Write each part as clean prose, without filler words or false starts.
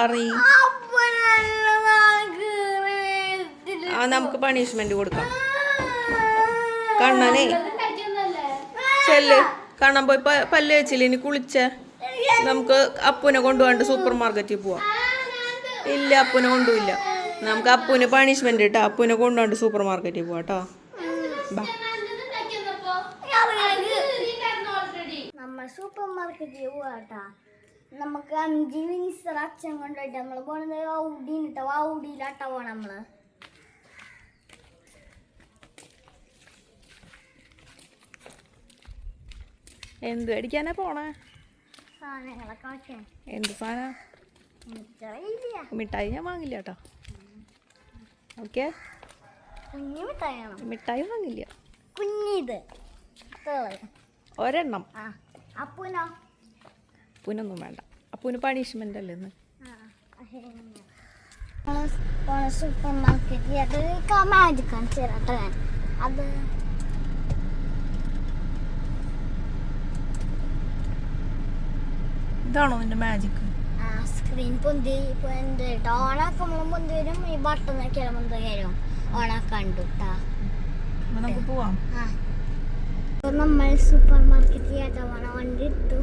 പറയ്. ആ നമുക്ക് പണിഷ്മെന്റ് കൊടുക്കാം. കണ്ണനെ ചെല്ല്, കാണാൻ പോയി പല്ല് വെച്ചില്ല, ഇനി കുളിച്ച നമുക്ക് അപ്പുനെ കൊണ്ടുപോകാണ്ട് സൂപ്പർ മാർക്കറ്റിൽ പോവാം. ഇല്ല, അപ്പുനെ കൊണ്ടുപോയില്ല. നമുക്ക് അപ്പുന് പണിഷ്മെന്റ് ഇട്ടാ, അപ്പുനെ കൊണ്ടുപോകാണ്ട് സൂപ്പർ മാർക്കറ്റിൽ പോവാം കേട്ടോ. നമ്മൾ സൂപ്പർ മാർക്കറ്റിൽ പോവാട്ടാ. നമുക്ക് 5 മിനിസ്റ്റർ അച്ഛൻ കൊണ്ടുപോയിട്ട് നമ്മള് പോണത് ഔഡിന്നിട്ട ഔഡിയിലാട്ട പോണം നമ്മള്. എന്ത് അടിക്കാനാ പോണേ? സാധനങ്ങളൊക്കെ വെക്കാൻ. എന്ത് സാധനം? മിഠായി ഞാൻ വാങ്ങില്ല കേട്ടോ. ഓക്കെ, കുഞ്ഞു മിഠായിയാണോ? മിഠായി വാങ്ങില്ല. കുഞ്ഞിത് ഒരെണ്ണം. അപ്പൂനോ? അപ്പൂനൊന്നും വേണ്ട, അപ്പൂന് പണിഷ്മെന്റ് അല്ലേ ഇന്ന്. സൂപ്പർ മാർക്കറ്റിൽ അത് മാജിക് കാണിച്ചു തരാട്ടോ ഞാൻ. അത് ഇതാണോ നിന്റെ മാജിക്? സ്ക്രീൻ പൊന്തി ഓണാക്കുമ്പോഴും പൊന്തി വരും, ഈ ബട്ടൺ നോക്കിയാലും പൊന്തി വരും. ഓണാക്കണ്ടു കേട്ടാ. നമുക്ക് പോവാം. അപ്പൊ നമ്മൾ സൂപ്പർ മാർക്കറ്റിൽ കേട്ടോ പോണ വണ്ടി ഇട്ടു.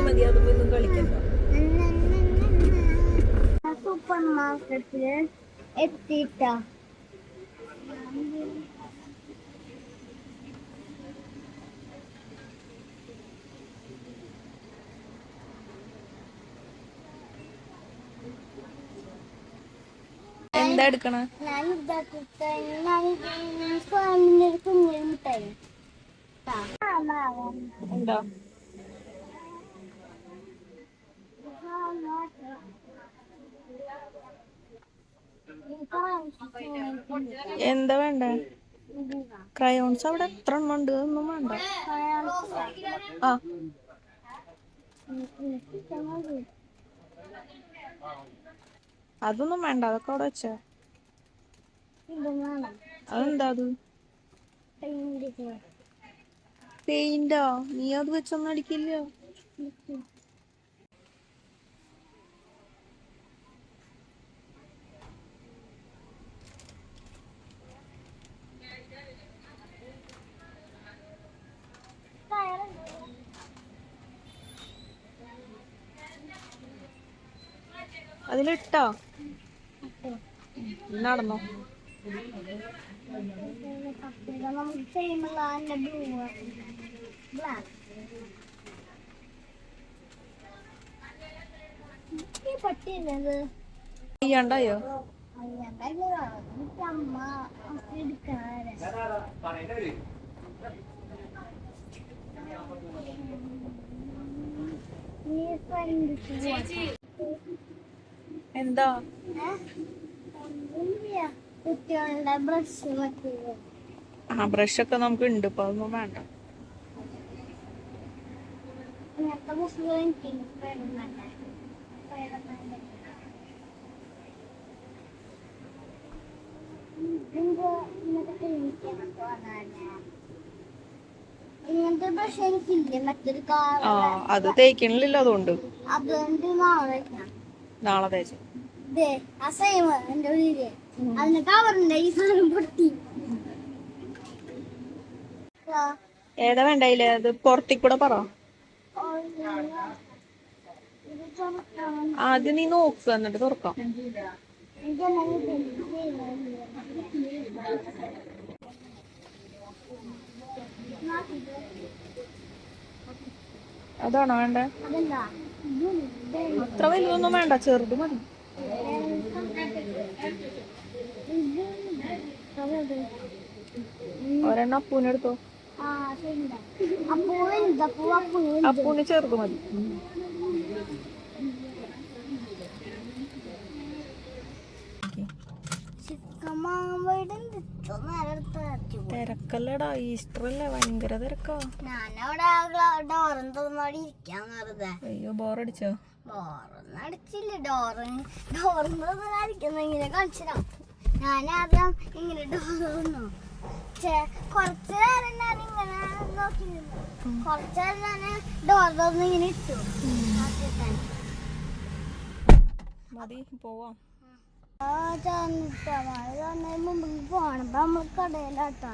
മതി, അതൊന്നും കളിക്കണ്ട. സൂപ്പർ മാർക്കറ്റില് എത്തിയിട്ടാ. എന്താ എടുക്കണ? ഞാൻ കുഞ്ഞു മിഠായി. എന്താ എന്താ വേണ്ട? ക്രയോൺസ് അവിടെ എത്ര എണ്ണം ഉണ്ട്? ഒന്നും വേണ്ട. ആ അതൊന്നും വേണ്ട, അതൊക്കെ അവിടെ വെച്ച. അതെന്താ അത്? പെയിന്റോ? നീ അത് വെച്ചൊന്നും അടിക്കില്ല. അതിലിട്ടോ? നടന്നോ? ചെയ്യാണ്ടായോ? എന്താ? കുട്ടികളുടെ ബ്രഷ് ആ ബ്രഷൊക്കെ നമുക്ക് ഉണ്ട്, ഇപ്പൊ അതൊന്നും വേണ്ട. ഇങ്ങനത്തെ ബുക്കുകൾ എനിക്ക് ഇങ്ങനത്തെ ബ്രഷ് എനിക്കില്ലേ, മറ്റൊരു ആ അത് തേക്കണില്ലല്ലോ, അതുകൊണ്ട് അതുകൊണ്ട് നാളെ നാളെ തേച്ചു. ആ സെയിം എന്റെ വീട് അതിന് കവറുണ്ട്. ഈ സാധനം പൊട്ടി. ഏതാ വേണ്ടായില്ലേ? അത് പുറത്തേക്ക് കൂടെ പറ. ആദ്യം നീ നോക്കുക, എന്നിട്ട് തുറക്കാം. അതാണോ വേണ്ടേ? അത്ര വലുതൊന്നും വേണ്ട, ചെറുത് മതി. ഒരെണ്ണം അപ്പൂനെടുത്തോ. അപ്പൂന് ചെറുത് മതി. തിരക്കല്ലടാ, ഈസ്റ്റർ അല്ലേ, ഭയങ്കര തിരക്കാ. ഞാനവിടെ ഡോറും തുറന്നോടെ ഇരിക്കാൻ വെറുതെ. അയ്യോ, ബോറടിച്ചോ? ഡോറൊന്നും അടിച്ചില്ല. ഡോറും തുറന്നടിക്കുന്ന ഇങ്ങനെ കാണിച്ചിടാം. ഞാനാദ്യം ഇങ്ങനെ തോന്നുന്നു കുറച്ച് നേരം ഞാൻ ഇങ്ങനെ നോക്കി നിന്നു. കുറച്ച് നേരം ഞാൻ ഡോർ തുറന്ന് ഇങ്ങനെ ഇട്ടു. മതി പോവാം. മുമ്പ് പോണം. അപ്പൊ നമ്മള് കടയിലാട്ടാ.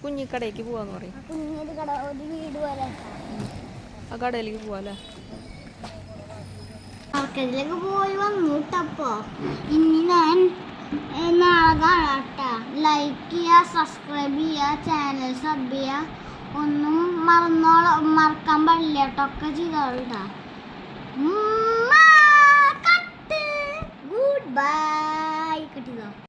കുഞ്ഞിക്കടയ്ക്ക് പോവാന്ന് പറയും. കുഞ്ഞൊരു കട, ഒരു വീട് പോലെ. ആ കടയിലേക്ക് പോവാല്ലേ? മാർക്കറ്റിലേക്ക് പോയി വന്നു കേട്ടപ്പോ. ഇനി ഞാൻ നാളെ കാണാട്ടാ. ലൈക്ക് ചെയ്യുക, സബ്സ്ക്രൈബ് ചെയ്യുക, ചാനൽ സബ് ചെയ്യുക. ഒന്നും മറക്കാൻ പാടില്ല കേട്ടോ. ഒക്കെ ചെയ്തോളൂട്ടാ. Good bye. കട്ടിതോ.